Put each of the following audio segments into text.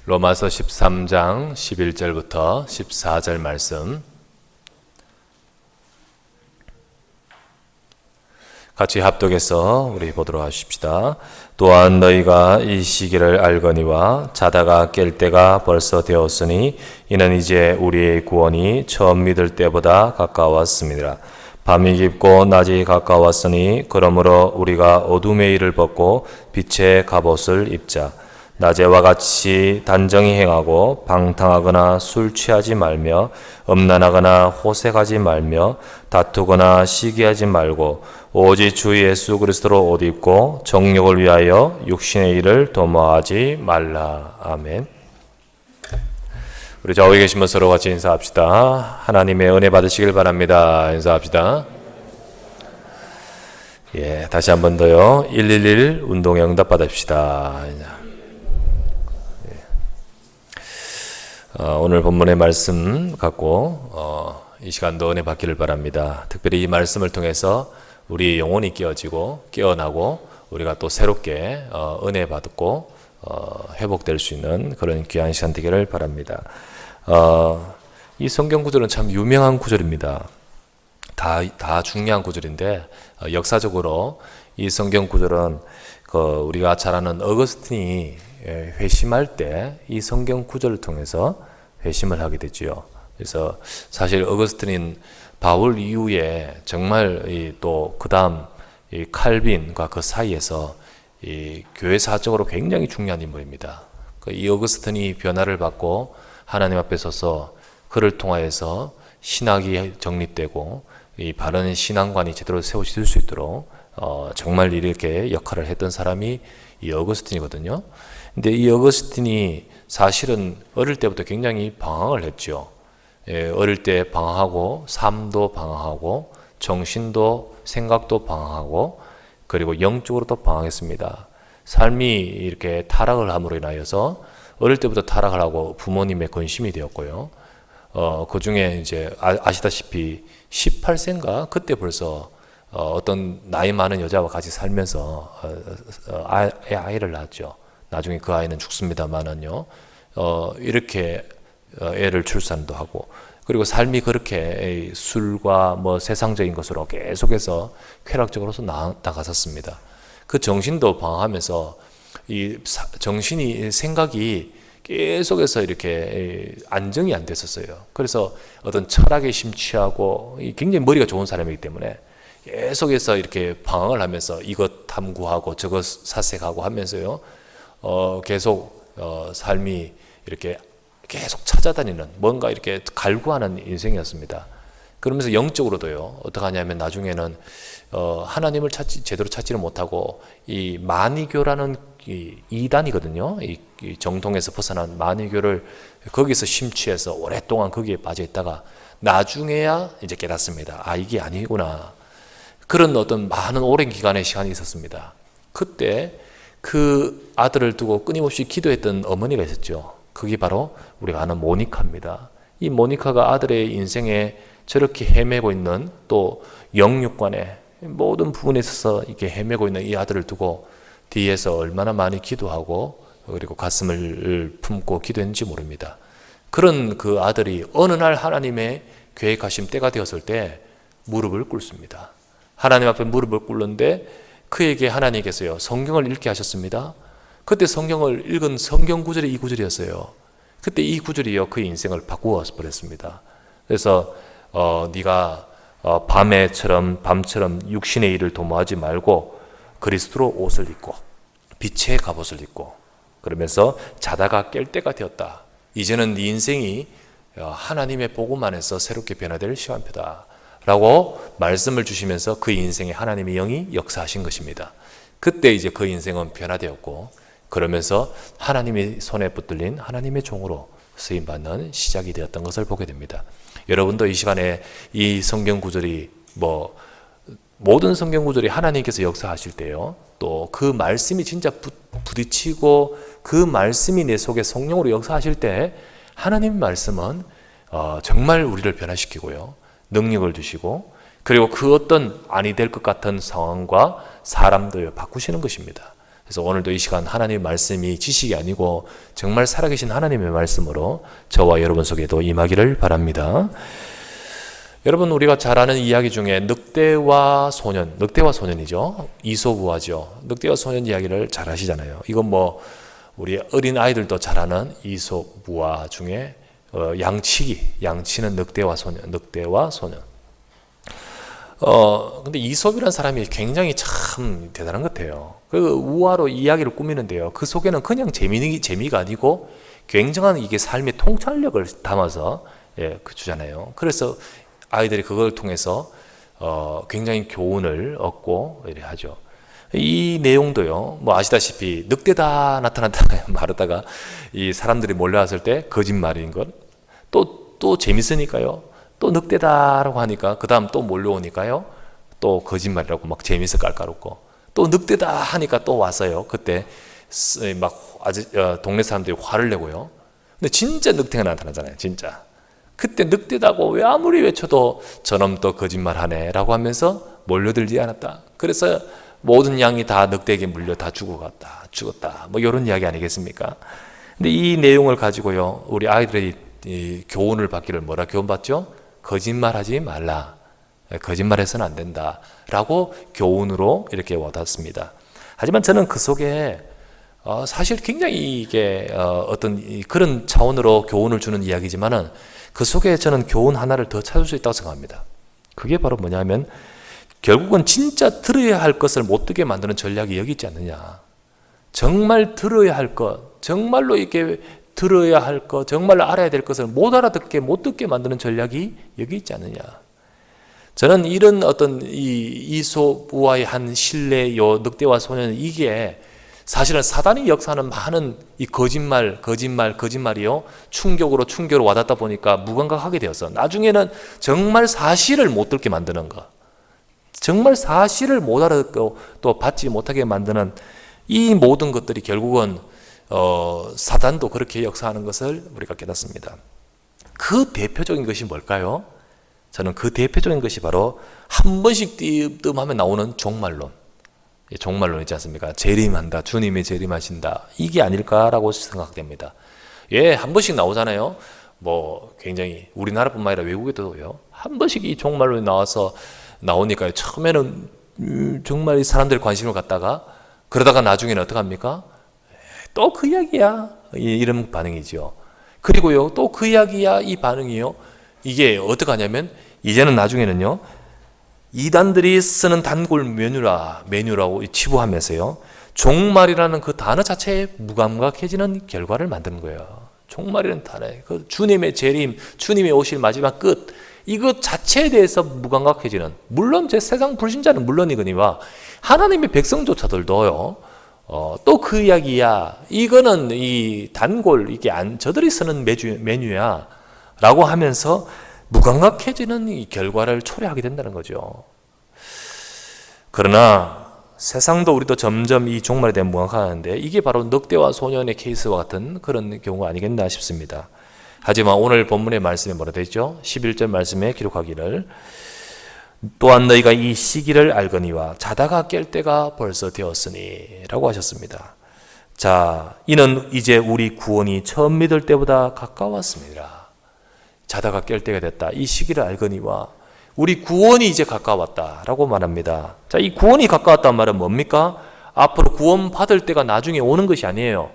로마서 13장 11절부터 14절 말씀 같이 합독해서 우리 보도록 하십시다. 또한 너희가 이 시기를 알거니와 자다가 깰 때가 벌써 되었으니 이는 이제 우리의 구원이 처음 믿을 때보다 가까웠습니다. 밤이 깊고 낮이 가까웠으니 그러므로 우리가 어둠의 일을 벗고 빛의 갑옷을 입자. 낮에와 같이 단정히 행하고 방탕하거나 술 취하지 말며 음란하거나 호색하지 말며 다투거나 시기하지 말고 오직 주 예수 그리스도로 옷 입고 정욕을 위하여 육신의 일을 도모하지 말라. 아멘. 우리 좌우에 계신 분 서로 같이 인사합시다. 하나님의 은혜 받으시길 바랍니다. 인사합시다. 예, 다시 한 번 더요. 111 운동에 응답 받읍시다. 오늘 본문의 말씀 갖고 이 시간도 은혜 받기를 바랍니다. 특별히 이 말씀을 통해서 우리 영혼이 깨어지고 깨어나고 우리가 또 새롭게 은혜 받고 회복될 수 있는 그런 귀한 시간 되기를 바랍니다. 이 성경 구절은 참 유명한 구절입니다. 다 중요한 구절인데 역사적으로 이 성경 구절은 우리가 잘 아는 어거스틴이 회심할 때 이 성경 구절을 통해서 회심을 하게 되지요. 그래서 사실 어거스틴은 바울 이후에 정말 또 그 다음 칼빈과 그 사이에서 이 교회사적으로 굉장히 중요한 인물입니다. 이 어거스틴이 변화를 받고 하나님 앞에 서서 그를 통하여서 신학이 정립되고 이 바른 신앙관이 제대로 세워질 수 있도록 정말 이렇게 역할을 했던 사람이 이 어거스틴이거든요. 근데 이 어거스틴이 사실은 어릴 때부터 굉장히 방황을 했죠. 어릴 때 방황하고 삶도 방황하고 정신도 생각도 방황하고 그리고 영적으로도 방황했습니다. 삶이 이렇게 타락을 함으로 인하여서 어릴 때부터 타락을 하고 부모님의 근심이 되었고요. 그 중에 이제 아시다시피 18세인가 그때 벌써 어떤 나이 많은 여자와 같이 살면서 아이를 낳았죠. 나중에 그 아이는 죽습니다만은요. 이렇게 애를 출산도 하고 그리고 삶이 그렇게 술과 뭐 세상적인 것으로 계속해서 쾌락적으로서 나갔었습니다. 그 정신도 방황하면서 이 정신이 생각이 계속해서 이렇게 안정이 안 됐었어요. 그래서 어떤 철학에 심취하고 굉장히 머리가 좋은 사람이기 때문에 계속해서 이렇게 방황을 하면서 이것 탐구하고 저것 사색하고 하면서요. 계속 삶이 이렇게 계속 찾아다니는 뭔가 이렇게 갈구하는 인생이었습니다. 그러면서 영적으로도요. 어떻게 하냐면 나중에는 하나님을 제대로 찾지를 못하고 이 마니교라는 이단이거든요. 이 정통에서 벗어난 마니교를 거기서 심취해서 오랫동안 거기에 빠져 있다가 나중에야 이제 깨닫습니다. 아, 이게 아니구나. 그런 어떤 많은 오랜 기간의 시간이 있었습니다. 그때 그 아들을 두고 끊임없이 기도했던 어머니가 있었죠. 그게 바로 우리가 아는 모니카입니다. 이 모니카가 아들의 인생에 저렇게 헤매고 있는 또 영육관의 모든 부분에 있어서 이렇게 헤매고 있는 이 아들을 두고 뒤에서 얼마나 많이 기도하고 그리고 가슴을 품고 기도했는지 모릅니다. 그런 그 아들이 어느 날 하나님의 계획하신 때가 되었을 때 무릎을 꿇습니다. 하나님 앞에 무릎을 꿇는데 그에게 하나님께서요 성경을 읽게 하셨습니다. 그때 성경을 읽은 성경 구절이 이 구절이었어요. 그때 이 구절이요 그 인생을 바꾸어 버렸습니다. 그래서 네가 밤처럼 육신의 일을 도모하지 말고 그리스도로 옷을 입고 빛의 갑옷을 입고 그러면서 자다가 깰 때가 되었다. 이제는 네 인생이 하나님의 복음 안에서 새롭게 변화될 시간표다 라고 말씀을 주시면서 그 인생에 하나님의 영이 역사하신 것입니다. 그때 이제 그 인생은 변화되었고 그러면서 하나님의 손에 붙들린 하나님의 종으로 쓰임받는 시작이 되었던 것을 보게 됩니다. 여러분도 이 시간에 이 성경 구절이 모든 성경 구절이 하나님께서 역사하실 때요. 또 그 말씀이 진짜 부딪히고 그 말씀이 내 속에 성령으로 역사하실 때 하나님의 말씀은 정말 우리를 변화시키고요. 능력을 주시고 그리고 그 어떤 아니 될 것 같은 상황과 사람도 바꾸시는 것입니다. 그래서 오늘도 이 시간 하나님의 말씀이 지식이 아니고 정말 살아계신 하나님의 말씀으로 저와 여러분 속에도 임하기를 바랍니다. 여러분, 우리가 잘 아는 이야기 중에 늑대와 소년이죠. 이솝우화죠. 늑대와 소년 이야기를 잘 아시잖아요. 이건 뭐 우리 어린 아이들도 잘 아는 이솝우화 중에 양치는 늑대와 소년. 근데 이솝이라는 사람이 굉장히 참 대단한 것 같아요. 그 우화로 이야기를 꾸미는데요. 그 속에는 그냥 재미가 아니고 굉장한 이게 삶의 통찰력을 담아서 주잖아요. 그래서 아이들이 그걸 통해서 굉장히 교훈을 얻고 이래 하죠. 이 내용도요, 뭐 아시다시피 늑대다 나타났다 말하다가 이 사람들이 몰려왔을 때 거짓말인 것, 또 재밌으니까요. 또 늑대다라고 하니까 그 다음 또 몰려오니까요, 또 거짓말이라고 막 재밌어 깔깔웃고, 또 늑대다 하니까 또 왔어요. 그때 막 동네 사람들이 화를 내고요. 근데 진짜 늑대가 나타나잖아요. 진짜. 그때 늑대다고 왜 아무리 외쳐도 저놈 또 거짓말하네 라고 하면서 몰려들지 않았다. 그래서 모든 양이 다 늑대에게 물려 다 죽었다. 뭐 이런 이야기 아니겠습니까? 근데 이 내용을 가지고요, 우리 아이들이 이 교훈을 받기를 뭐라 교훈받죠? 거짓말하지 말라. 거짓말해서는 안 된다. 라고 교훈으로 이렇게 와닿습니다. 하지만 저는 그 속에 사실 굉장히 이게 어떤 그런 차원으로 교훈을 주는 이야기지만은 그 속에 저는 교훈 하나를 더 찾을 수 있다고 생각합니다. 그게 바로 뭐냐면 결국은 진짜 들어야 할 것을 못 듣게 만드는 전략이 여기 있지 않느냐. 정말 들어야 할 것, 정말로 이렇게 들어야 할 것, 정말로 알아야 될 것을 못 알아듣게, 못 듣게 만드는 전략이 여기 있지 않느냐. 저는 이런 어떤 이솝우화의 한 신뢰, 요 늑대와 소년, 이게 사실은 사단이 역사하는 많은 이 거짓말이요. 충격으로 와닿다 보니까 무감각하게 되었어. 나중에는 정말 사실을 못 듣게 만드는 것. 정말 사실을 못 알아듣고 또 받지 못하게 만드는 이 모든 것들이 결국은 사단도 그렇게 역사하는 것을 우리가 깨닫습니다. 그 대표적인 것이 뭘까요? 저는 그 대표적인 것이 바로 한 번씩 띄엄띄엄하면 나오는 종말론. 종말론 있지 않습니까? 재림한다, 주님이 재림하신다, 이게 아닐까라고 생각됩니다. 한 번씩 나오잖아요. 뭐 굉장히 우리나라뿐만 아니라 외국에도요, 한 번씩 이 종말론이 나오니까요. 처음에는 정말 사람들이 관심을 갖다가, 그러다가 나중에는 어떡합니까? 또 그 이야기야, 이런 반응이죠. 그리고요, 또 그 이야기야, 이 반응이요. 이게 어떡하냐면 이제는 나중에는요, 이단들이 쓰는 단골 메뉴라고 치부하면서요, 종말이라는 그 단어 자체에 무감각해지는 결과를 만드는 거예요. 종말이라는 단어, 그 주님의 재림, 주님의 오실 마지막 끝, 이것 자체에 대해서 무감각해지는, 물론 제 세상 불신자는 물론이거니와 하나님의 백성조차들도요, 또 그 이야기야, 이거는 이 단골, 이게 저들이 쓰는 메뉴야 라고 하면서 무감각해지는 이 결과를 초래하게 된다는 거죠. 그러나 세상도 우리도 점점 이 종말에 대한 무감각하는데, 이게 바로 늑대와 소년의 케이스와 같은 그런 경우가 아니겠나 싶습니다. 하지만 오늘 본문의 말씀에 뭐라 되어 있죠? 11절 말씀에 기록하기를, 또한 너희가 이 시기를 알거니와 자다가 깰 때가 벌써 되었으니 라고 하셨습니다. 자, 이는 이제 우리 구원이 처음 믿을 때보다 가까웠습니다. 자다가 깰 때가 됐다. 이 시기를 알거니와 우리 구원이 이제 가까웠다라고 말합니다. 자, 이 구원이 가까웠다는 말은 뭡니까? 앞으로 구원 받을 때가 나중에 오는 것이 아니에요.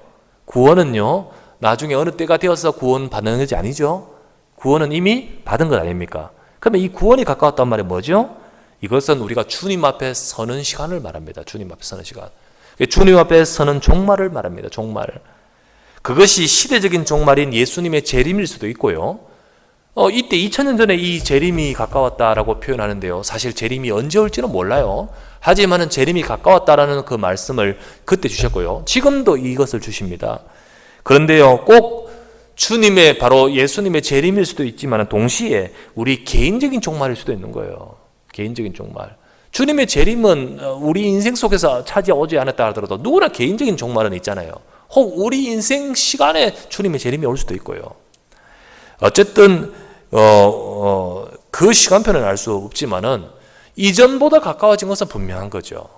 구원은요, 나중에 어느 때가 되어서 구원 받는 것이 아니죠. 구원은 이미 받은 것 아닙니까? 그러면 이 구원이 가까웠단 말이 뭐죠? 이것은 우리가 주님 앞에 서는 시간을 말합니다. 주님 앞에 서는 시간. 주님 앞에 서는 종말을 말합니다. 종말. 그것이 시대적인 종말인 예수님의 재림일 수도 있고요. 이때 2000년 전에 이 재림이 가까웠다라고 표현하는데요. 사실 재림이 언제 올지는 몰라요. 하지만은 재림이 가까웠다라는 그 말씀을 그때 주셨고요. 지금도 이것을 주십니다. 그런데요, 꼭 주님의, 바로 예수님의 재림일 수도 있지만 동시에 우리 개인적인 종말일 수도 있는 거예요. 개인적인 종말. 주님의 재림은 우리 인생 속에서 차지오지 않았다 하더라도 누구나 개인적인 종말은 있잖아요. 혹 우리 인생 시간에 주님의 재림이 올 수도 있고요. 어쨌든 그 시간표는 알 수 없지만은 이전보다 가까워진 것은 분명한 거죠.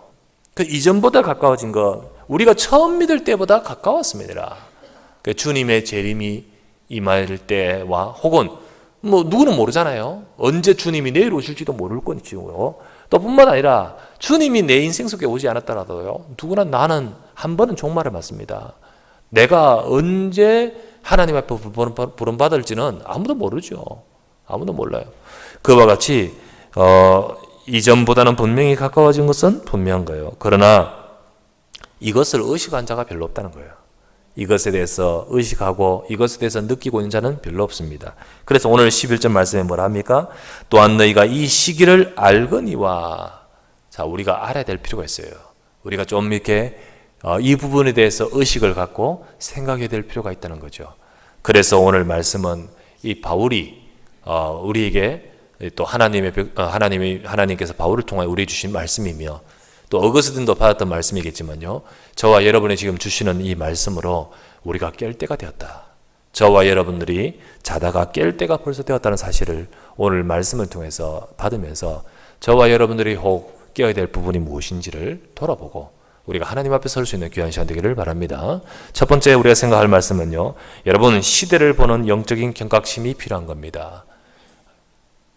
그 이전보다 가까워진 것, 우리가 처음 믿을 때보다 가까웠습니다. 그 주님의 재림이 임할 때와 혹은 뭐 누구는 모르잖아요. 언제 주님이 내일 오실지도 모를 거니요. 또 뿐만 아니라 주님이 내 인생 속에 오지 않았더라도요, 누구나 나는 한 번은 종말을 맞습니다. 내가 언제 하나님 앞에 부름받을지는 아무도 모르죠. 아무도 몰라요. 그와 같이 이전보다는 분명히 가까워진 것은 분명한 거예요. 그러나 이것을 의식한 자가 별로 없다는 거예요. 이것에 대해서 의식하고 이것에 대해서 느끼고 있는 자는 별로 없습니다. 그래서 오늘 11절 말씀에 뭐라 합니까? 또한 너희가 이 시기를 알거니와. 자, 우리가 알아야 될 필요가 있어요. 우리가 좀 이렇게 이 부분에 대해서 의식을 갖고 생각해야 될 필요가 있다는 거죠. 그래서 오늘 말씀은 이 바울이 우리에게 또 하나님께서 바울을 통하여 우리에게 주신 말씀이며 또 어거스틴도 받았던 말씀이겠지만요, 저와 여러분이 지금 주시는 이 말씀으로 우리가 깰 때가 되었다. 저와 여러분들이 자다가 깰 때가 벌써 되었다는 사실을 오늘 말씀을 통해서 받으면서 저와 여러분들이 혹 깨어야 될 부분이 무엇인지를 돌아보고 우리가 하나님 앞에 설 수 있는 귀한 시간 되기를 바랍니다. 첫 번째 우리가 생각할 말씀은요, 여러분, 시대를 보는 영적인 경각심이 필요한 겁니다.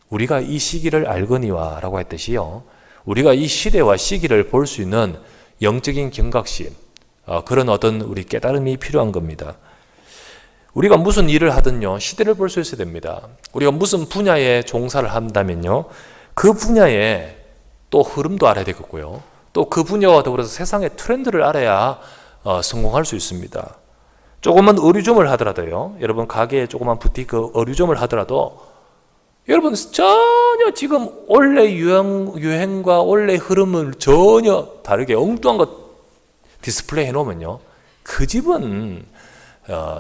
우리가 이 시기를 알거니와 라고 했듯이요, 우리가 이 시대와 시기를 볼 수 있는 영적인 경각심, 그런 어떤 우리 깨달음이 필요한 겁니다. 우리가 무슨 일을 하든요, 시대를 볼 수 있어야 됩니다. 우리가 무슨 분야에 종사를 한다면요, 그 분야에 또 흐름도 알아야 되겠고요, 또 그 분야와 더불어서 세상의 트렌드를 알아야 성공할 수 있습니다. 조그만 의류점을 하더라도요, 여러분 가게에 조그만 부티크 의류점을 하더라도 여러분 전혀 지금 원래 유행과 원래 흐름을 전혀 다르게 엉뚱한 것 디스플레이 해놓으면요, 그 집은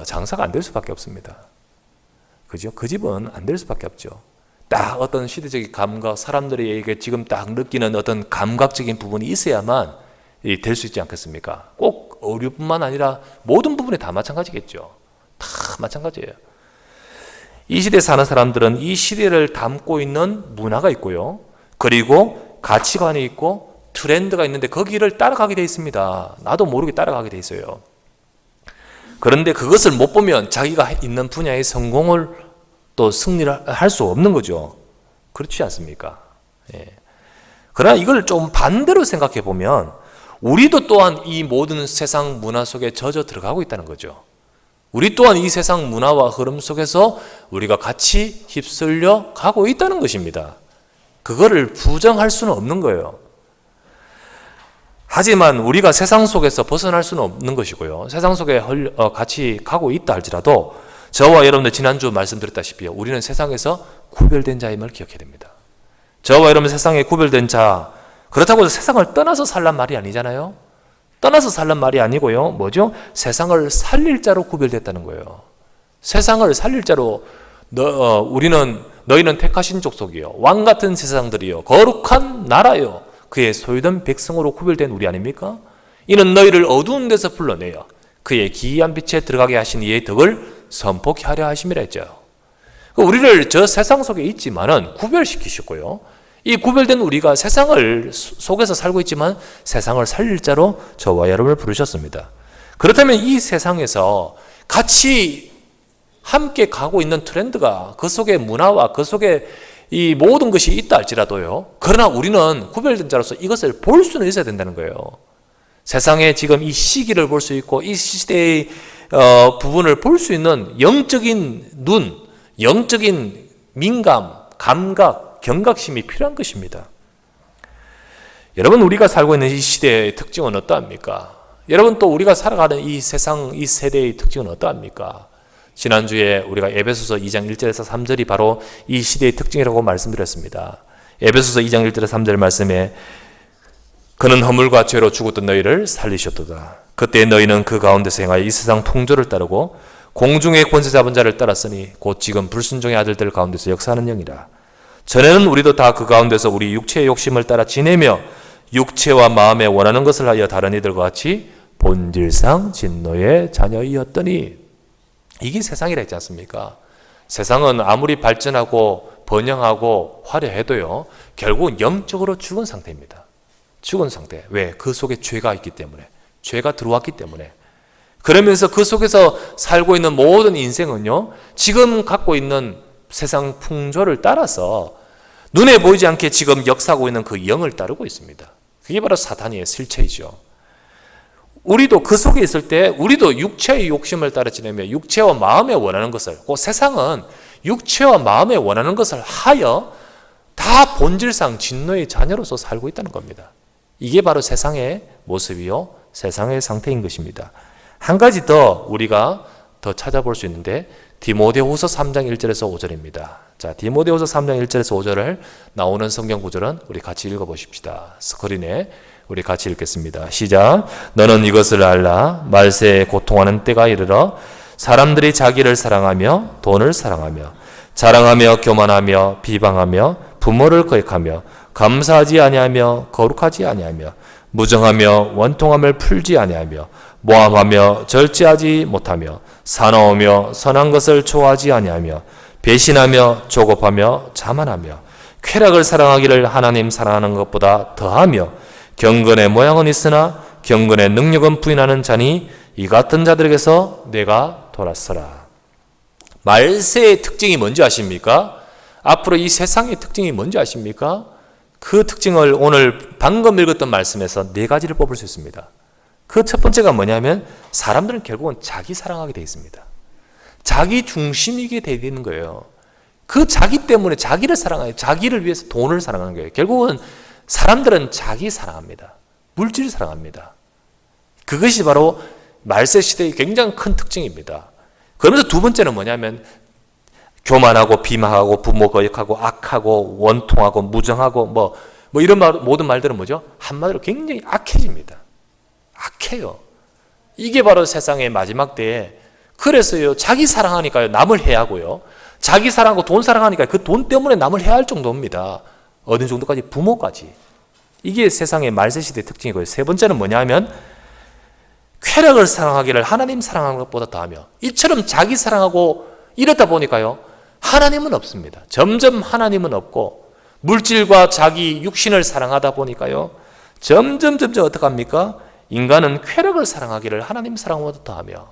장사가 안 될 수밖에 없습니다. 그죠? 그 집은 안 될 수밖에 없죠. 딱 어떤 시대적인 감각, 사람들이 이게 지금 딱 느끼는 어떤 감각적인 부분이 있어야만 될 수 있지 않겠습니까? 꼭 의류뿐만 아니라 모든 부분이 다 마찬가지겠죠. 다 마찬가지예요. 이 시대에 사는 사람들은 이 시대를 담고 있는 문화가 있고요, 그리고 가치관이 있고 트렌드가 있는데 거기를 따라가게 돼 있습니다. 나도 모르게 따라가게 돼 있어요. 그런데 그것을 못 보면 자기가 있는 분야의 성공을 또 승리를 할 수 없는 거죠. 그렇지 않습니까? 예. 그러나 이걸 좀 반대로 생각해 보면 우리도 또한 이 모든 세상 문화 속에 젖어 들어가고 있다는 거죠. 우리 또한 이 세상 문화와 흐름 속에서 우리가 같이 휩쓸려 가고 있다는 것입니다. 그거를 부정할 수는 없는 거예요. 하지만 우리가 세상 속에서 벗어날 수는 없는 것이고요, 세상 속에 같이 가고 있다 할지라도 저와 여러분들 지난주 말씀드렸다시피 우리는 세상에서 구별된 자임을 기억해야 됩니다. 저와 여러분 세상에 구별된 자, 그렇다고 해서 세상을 떠나서 살란 말이 아니잖아요. 떠나서 살란 말이 아니고요, 뭐죠? 세상을 살릴 자로 구별됐다는 거예요. 세상을 살릴 자로 너희는 택하신 족속이요, 왕같은 세상들이요, 거룩한 나라요, 그의 소유된 백성으로 구별된 우리 아닙니까? 이는 너희를 어두운 데서 불러내어 그의 기이한 빛에 들어가게 하신 이의 덕을 선포케 하려 하심이라 했죠. 우리를 저 세상 속에 있지만은 구별시키셨고요, 이 구별된 우리가 세상을 속에서 살고 있지만 세상을 살릴 자로 저와 여러분을 부르셨습니다. 그렇다면 이 세상에서 같이 함께 가고 있는 트렌드가, 그 속에 문화와 그 속에 이 모든 것이 있다 할지라도요, 그러나 우리는 구별된 자로서 이것을 볼 수는 있어야 된다는 거예요. 세상에 지금 이 시기를 볼 수 있고 이 시대의 부분을 볼 수 있는 영적인 눈, 영적인 민감, 감각, 경각심이 필요한 것입니다. 여러분, 우리가 살고 있는 이 시대의 특징은 어떠합니까? 여러분, 또 우리가 살아가는 이 세상, 이 세대의 특징은 어떠합니까? 지난주에 우리가 에베소서 2장 1절에서 3절이 바로 이 시대의 특징이라고 말씀드렸습니다. 에베소서 2장 1절에서 3절 말씀에 그는 허물과 죄로 죽었던 너희를 살리셨도다. 그때 너희는 그 가운데서 행하여 이 세상 풍조를 따르고 공중의 권세 잡은 자를 따랐으니 곧 지금 불순종의 아들들 가운데서 역사하는 영이라. 전에는 우리도 다 그 가운데서 우리 육체의 욕심을 따라 지내며 육체와 마음에 원하는 것을 하여 다른 이들과 같이 본질상 진노의 자녀이었더니. 이게 세상이라 했지 않습니까? 세상은 아무리 발전하고 번영하고 화려해도요, 결국은 영적으로 죽은 상태입니다. 죽은 상태. 왜? 그 속에 죄가 있기 때문에. 죄가 들어왔기 때문에. 그러면서 그 속에서 살고 있는 모든 인생은요, 지금 갖고 있는 세상 풍조를 따라서 눈에 보이지 않게 지금 역사하고 있는 그 영을 따르고 있습니다. 그게 바로 사탄의 실체이죠. 우리도 그 속에 있을 때 우리도 육체의 욕심을 따라 지내며 육체와 마음에 원하는 것을, 그 세상은 육체와 마음에 원하는 것을 하여 다 본질상 진노의 자녀로서 살고 있다는 겁니다. 이게 바로 세상의 모습이요, 세상의 상태인 것입니다. 한 가지 더 우리가 더 찾아볼 수 있는데 디모데후서 3장 1절에서 5절입니다. 자, 디모데후서 3장 1절에서 5절을 나오는 성경 구절은 우리 같이 읽어보십시다. 스크린에 우리 같이 읽겠습니다. 시작. 너는 이것을 알라. 말세에 고통하는 때가 이르러 사람들이 자기를 사랑하며 돈을 사랑하며 자랑하며 교만하며 비방하며 부모를 거역하며 감사하지 아니하며 거룩하지 아니하며 무정하며 원통함을 풀지 아니하며 모함하며 절제하지 못하며 사나우며 선한 것을 좋아하지 아니하며 배신하며 조급하며 자만하며 쾌락을 사랑하기를 하나님 사랑하는 것보다 더하며 경건의 모양은 있으나 경건의 능력은 부인하는 자니 이 같은 자들에게서 내가 돌아서라. 말세의 특징이 뭔지 아십니까? 앞으로 이 세상의 특징이 뭔지 아십니까? 그 특징을 오늘 방금 읽었던 말씀에서 네 가지를 뽑을 수 있습니다. 그 첫 번째가 뭐냐면 사람들은 결국은 자기 사랑하게 되어 있습니다. 자기 중심이게 되어 있는 거예요. 그 자기 때문에 자기를 사랑해요. 자기를 위해서 돈을 사랑하는 거예요. 결국은 사람들은 자기 사랑합니다. 물질을 사랑합니다. 그것이 바로 말세 시대의 굉장히 큰 특징입니다. 그러면서 두 번째는 뭐냐면 교만하고 비방하고 부모 거역하고 악하고 원통하고 무정하고 뭐 이런 모든 말들은 뭐죠? 한마디로 굉장히 악해집니다. 악해요. 이게 바로 세상의 마지막 때에, 그래서요, 자기 사랑하니까요, 남을 해하고요, 자기 사랑하고 돈 사랑하니까 그 돈 때문에 남을 해할 정도입니다. 어느 정도까지? 부모까지. 이게 세상의 말세시대의 특징이고요. 세 번째는 뭐냐 하면 쾌락을 사랑하기를 하나님 사랑하는 것보다 더하며, 이처럼 자기 사랑하고 이렇다 보니까요, 하나님은 없습니다. 점점 하나님은 없고 물질과 자기 육신을 사랑하다 보니까요, 점점 어떡합니까? 인간은 쾌락을 사랑하기를 하나님 사랑보다 더하며,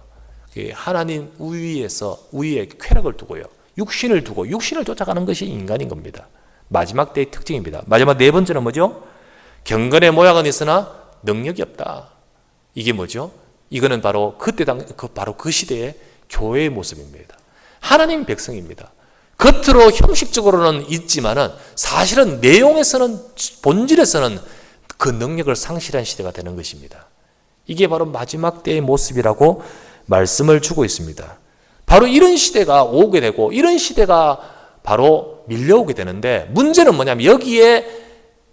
하나님 위에 쾌락을 두고요, 육신을 두고 육신을 쫓아가는 것이 인간인 겁니다. 마지막 때의 특징입니다. 마지막 네 번째는 뭐죠? 경건의 모양은 있으나 능력이 없다. 이게 뭐죠? 이거는 바로 바로 그 시대의 교회의 모습입니다. 하나님 백성입니다. 겉으로 형식적으로는 있지만은 사실은 내용에서는, 본질에서는 그 능력을 상실한 시대가 되는 것입니다. 이게 바로 마지막 때의 모습이라고 말씀을 주고 있습니다. 바로 이런 시대가 오게 되고 이런 시대가 바로 밀려오게 되는데, 문제는 뭐냐면 여기에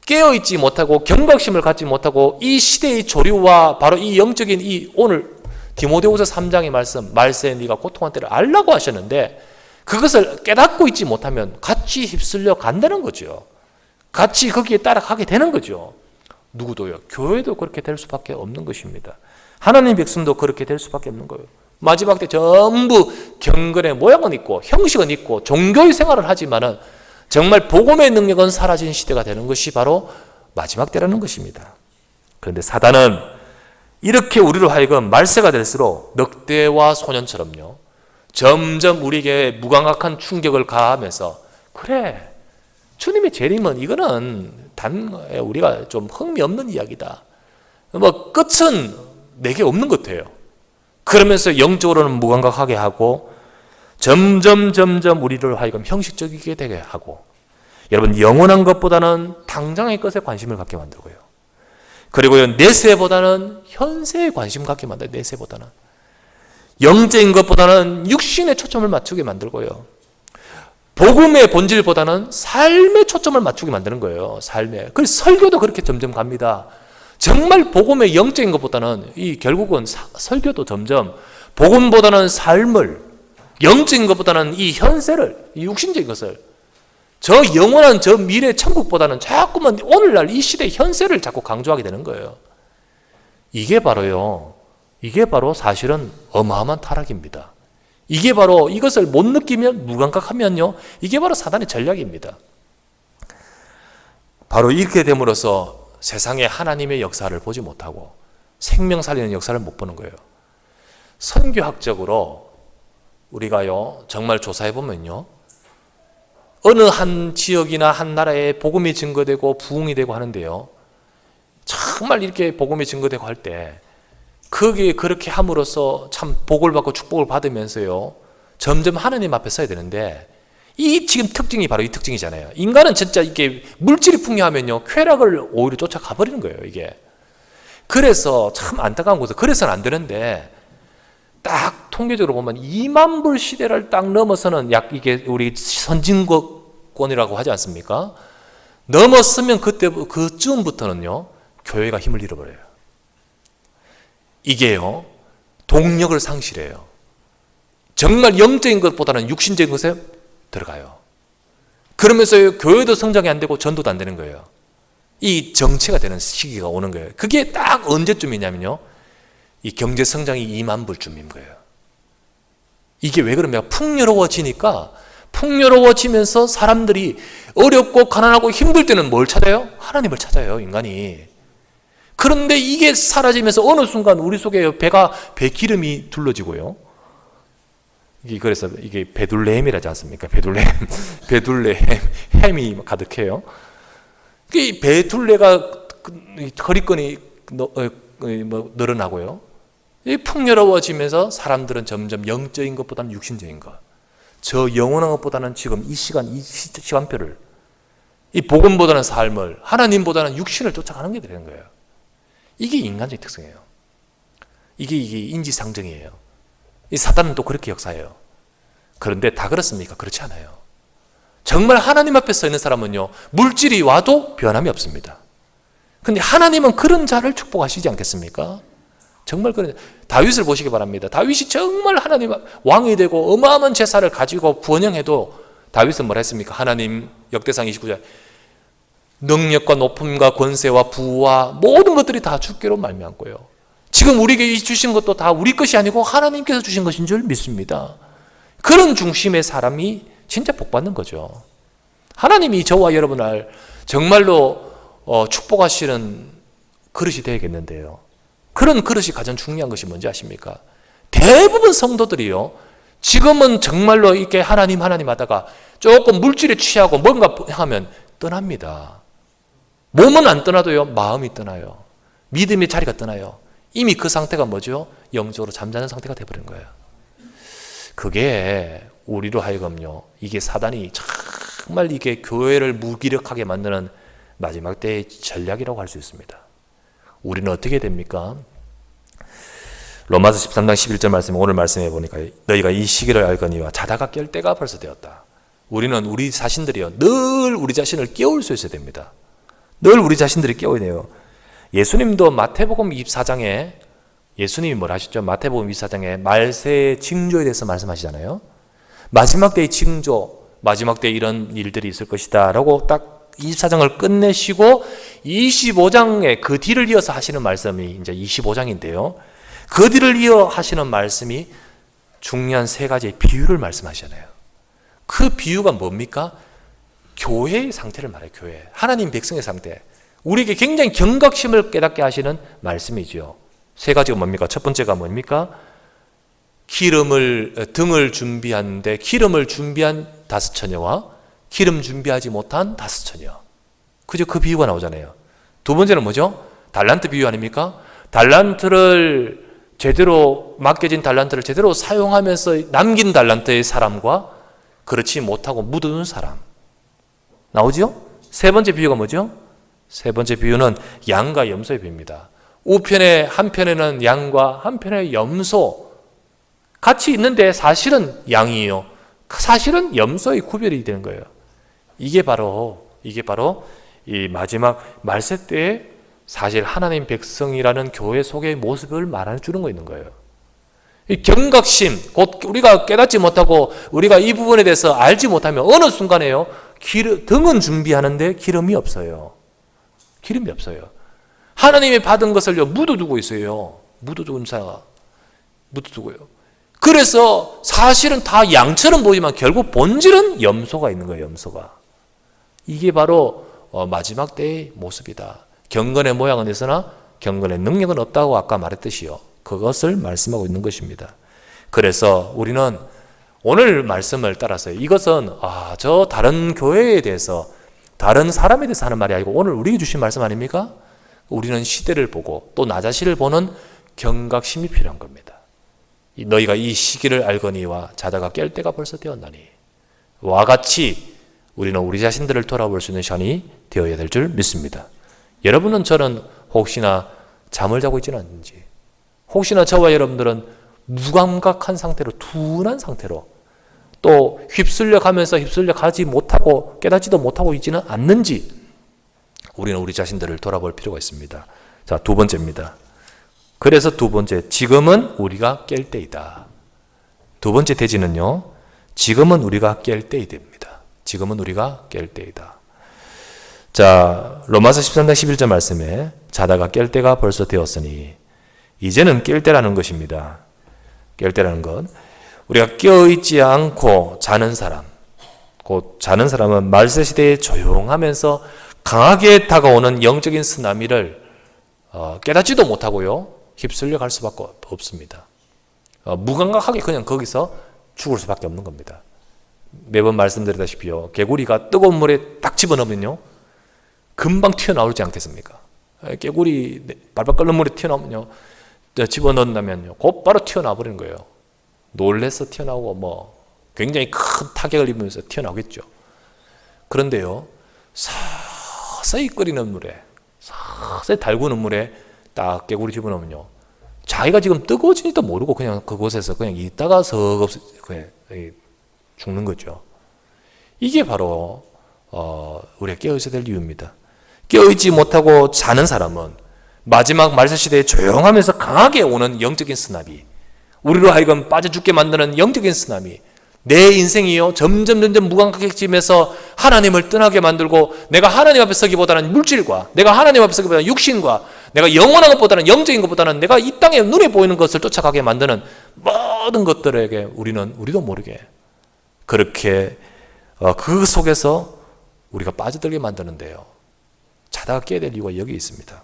깨어있지 못하고 경각심을 갖지 못하고 이 시대의 조류와 바로 이 영적인 오늘 디모데후서 3장의 말씀, 말세에 네가 고통한 때를 알라고 하셨는데 그것을 깨닫고 있지 못하면 같이 휩쓸려 간다는 거죠. 같이 거기에 따라가게 되는 거죠. 누구도요? 교회도 그렇게 될 수밖에 없는 것입니다. 하나님 백성도 그렇게 될 수밖에 없는 거예요. 마지막 때 전부 경건의 모양은 있고 형식은 있고 종교의 생활을 하지만은 정말 복음의 능력은 사라진 시대가 되는 것이 바로 마지막 때라는 것입니다. 그런데 사단은 이렇게 우리로 하여금 말세가 될수록 늑대와 소년처럼요, 점점 우리에게 무감각한 충격을 가하면서, 그래, 주님의 재림은 이거는 우리가 좀 흥미없는 이야기다, 뭐 끝은 내게 없는 것 같아요. 그러면서 영적으로는 무감각하게 하고 점점 우리를 하여금 형식적이게 되게 하고, 여러분, 영원한 것보다는 당장의 것에 관심을 갖게 만들고요, 그리고요, 내세보다는 현세에 관심 갖게 만들어요. 내세보다는 영적인 것보다는 육신에 초점을 맞추게 만들고요, 복음의 본질보다는 삶에 초점을 맞추게 만드는 거예요. 삶에. 그래서 설교도 그렇게 점점 갑니다. 정말 복음의 영적인 것보다는 결국은 설교도 점점 복음보다는 삶을, 영적인 것보다는 이 현세를, 이 육신적인 것을, 저 영원한 저 미래 천국보다는 자꾸만 오늘날 이 시대의 현세를 자꾸 강조하게 되는 거예요. 이게 바로 사실은 어마어마한 타락입니다. 이게 바로, 이것을 못 느끼면, 무감각하면요, 이게 바로 사단의 전략입니다. 바로 이렇게 됨으로써 세상에 하나님의 역사를 보지 못하고 생명 살리는 역사를 못 보는 거예요. 선교학적으로 우리가요 정말 조사해 보면요 어느 한 지역이나 한 나라에 복음이 증거되고 부흥이 되고 하는데요 정말 이렇게 복음이 증거되고 할 때 거기에 그렇게 함으로써 참 복을 받고 축복을 받으면서요 점점 하나님 앞에 서야 되는데 이 지금 특징이 바로 이 특징이잖아요. 인간은 진짜 이게 물질이 풍요하면요 쾌락을 오히려 쫓아가 버리는 거예요. 이게 그래서 참 안타까운 것은 그래서는 안 되는데 딱 통계적으로 보면 2만 불 시대를 딱 넘어서는 약 이게 우리 선진국권이라고 하지 않습니까? 넘었으면 그때 그쯤부터는요 교회가 힘을 잃어버려요. 이게요 동력을 상실해요. 정말 영적인 것보다는 육신적인 것에 들어가요. 그러면서 교회도 성장이 안 되고 전도도 안 되는 거예요. 이 정체가 되는 시기가 오는 거예요. 그게 딱 언제쯤이냐면요 이 경제 성장이 2만 불쯤인 거예요. 이게 왜 그러냐면 풍요로워지니까 풍요로워지면서 사람들이 어렵고 가난하고 힘들 때는 뭘 찾아요? 하나님을 찾아요. 인간이. 그런데 이게 사라지면서 어느 순간 우리 속에 배 기름이 둘러지고요. 그래서 이게 베들레헴이라지 않습니까? 베들레헴이 가득해요. 이 베둘레가 허리끈이 늘어나고요. 이 풍요로워지면서 사람들은 점점 영적인 것보다는 육신적인 것, 저 영원한 것보다는 지금 이 시간표를 이 복음보다는 삶을 하나님보다는 육신을 쫓아가는 게 되는 거예요. 이게 인간적인 특성이에요. 이게 인지상정이에요. 이 사단은 또 그렇게 역사해요. 그런데 다 그렇습니까? 그렇지 않아요. 정말 하나님 앞에 서 있는 사람은요 물질이 와도 변함이 없습니다. 근데 하나님은 그런 자를 축복하시지 않겠습니까? 정말 그런 다윗을 보시기 바랍니다. 다윗이 정말 하나님 왕이 되고 어마어마한 제사를 가지고 번영해도 다윗은 뭐라 했습니까? 하나님 역대상 29절 능력과 높음과 권세와 부와 모든 것들이 다 주께로 말미암고요. 지금 우리에게 주신 것도 다 우리 것이 아니고 하나님께서 주신 것인 줄 믿습니다. 그런 중심의 사람이 진짜 복받는 거죠. 하나님이 저와 여러분을 정말로 축복하시는 그릇이 되야겠는데요. 그런 그릇이 가장 중요한 것이 뭔지 아십니까? 대부분 성도들이요 지금은 정말로 이렇게 하나님 하다가 조금 물질에 취하고 뭔가 하면 떠납니다. 몸은 안 떠나도요 마음이 떠나요. 믿음의 자리가 떠나요. 이미 그 상태가 뭐죠? 영적으로 잠자는 상태가 되어버린 거예요. 그게 우리로 하여금요 이게 사단이 정말 이게 교회를 무기력하게 만드는 마지막 때의 전략이라고 할 수 있습니다. 우리는 어떻게 됩니까? 로마서 13장 11절 말씀 오늘 말씀해 보니까 너희가 이 시기를 알거니와 자다가 깰 때가 벌써 되었다. 우리는 우리 자신들이요 늘 우리 자신을 깨울 수 있어야 됩니다. 늘 우리 자신들이 깨워야 돼요. 예수님도 마태복음 24장에 예수님이 뭘 하셨죠? 마태복음 24장에 말세의 징조에 대해서 말씀하시잖아요. 마지막 때의 징조, 마지막 때에 이런 일들이 있을 것이다 라고 딱 24장을 끝내시고 25장에 그 뒤를 이어서 하시는 말씀이 이제 25장인데요. 그 뒤를 이어 하시는 말씀이 중요한 세 가지의 비유를 말씀하시잖아요. 그 비유가 뭡니까? 교회의 상태를 말해요. 교회. 하나님 백성의 상태. 우리에게 굉장히 경각심을 깨닫게 하시는 말씀이죠. 세 가지가 뭡니까? 첫 번째가 뭡니까? 등을 준비하는데 기름을 준비한 5처녀와 기름 준비하지 못한 5처녀. 그죠? 그 비유가 나오잖아요. 두 번째는 뭐죠? 달란트 비유 아닙니까? 맡겨진 달란트를 제대로 사용하면서 남긴 달란트의 사람과 그렇지 못하고 묻어둔 사람. 나오죠? 세 번째 비유가 뭐죠? 세 번째 비유는 양과 염소의 비유입니다. 우편에 한편에는 양과 한편에 염소 같이 있는데 사실은 양이에요. 사실은 염소의 구별이 되는 거예요. 이게 바로 이 마지막 말세 때에 사실 하나님 백성이라는 교회 속의 모습을 말해주는 거 있는 거예요. 이 경각심, 곧 우리가 깨닫지 못하고 우리가 이 부분에 대해서 알지 못하면 어느 순간에요. 등은 준비하는데 기름이 없어요. 기름이 없어요. 하나님이 받은 것을요 묻어두고 있어요. 묻어두고요. 그래서 사실은 다 양처럼 보이지만 결국 본질은 염소가 있는 거예요. 염소가. 이게 바로 마지막 때의 모습이다. 경건의 모양은 있으나 경건의 능력은 없다고 아까 말했듯이요. 그것을 말씀하고 있는 것입니다. 그래서 우리는 오늘 말씀을 따라서 이것은 저 다른 교회에 대해서 다른 사람에 대해서 하는 말이 아니고 오늘 우리에게 주신 말씀 아닙니까? 우리는 시대를 보고 또 나 자신을 보는 경각심이 필요한 겁니다. 너희가 이 시기를 알거니와 자다가 깰 때가 벌써 되었나니 와 같이 우리는 우리 자신들을 돌아볼 수 있는 시간이 되어야 될 줄 믿습니다. 여러분은 저는 혹시나 잠을 자고 있지는 않는지, 혹시나 저와 여러분들은 무감각한 상태로, 둔한 상태로 또 휩쓸려 가면서 휩쓸려 가지 못하고 깨닫지도 못하고 있지는 않는지 우리는 우리 자신들을 돌아볼 필요가 있습니다. 자, 두 번째입니다. 그래서 두 번째, 지금은 우리가 깰 때이다. 두 번째 대지는요, 지금은 우리가 깰 때이됩니다. 지금은 우리가 깰 때이다. 자, 로마서 13장 11절 말씀에 자다가 깰 때가 벌써 되었으니 이제는 깰 때라는 것입니다. 깰 때라는 건 우리가 깨어있지 않고 자는 사람, 곧 자는 사람은 말세시대에 조용하면서 강하게 다가오는 영적인 쓰나미를 깨닫지도 못하고요, 휩쓸려 갈 수밖에 없습니다. 무감각하게 그냥 거기서 죽을 수밖에 없는 겁니다. 매번 말씀드리다시피요, 개구리가 뜨거운 물에 딱 집어넣으면요 금방 튀어나오지 않겠습니까? 개구리 발발 끓는 물에 튀어나오면요, 집어넣는다면요 곧바로 튀어나와 버리는 거예요. 놀래서 튀어나오고 굉장히 큰 타격을 입으면서 튀어나오겠죠. 그런데요, 서서히 끓이는 물에, 서서히 달구는 물에 딱 개구리 집어넣으면요, 자기가 지금 뜨거워지니도 모르고 그냥 그곳에서 그냥 있다가 죽는 거죠. 이게 바로 우리가 깨어있어야 될 이유입니다. 깨어있지 못하고 자는 사람은 마지막 말세시대에 조용하면서 강하게 오는 영적인 쓰나미, 우리로 하여금 빠져 죽게 만드는 영적인 쓰나미, 내 인생이요 점점 무감각해지면서 하나님을 떠나게 만들고 내가 하나님 앞에 서기보다는 물질과, 내가 하나님 앞에 서기보다는 육신과, 내가 영원한 것보다는 영적인 것보다는 내가 이 땅에 눈에 보이는 것을 쫓아가게 만드는 모든 것들에게 우리도 모르게 그렇게 그 속에서 우리가 빠져들게 만드는데요, 자다가 깨야 될 이유가 여기 있습니다.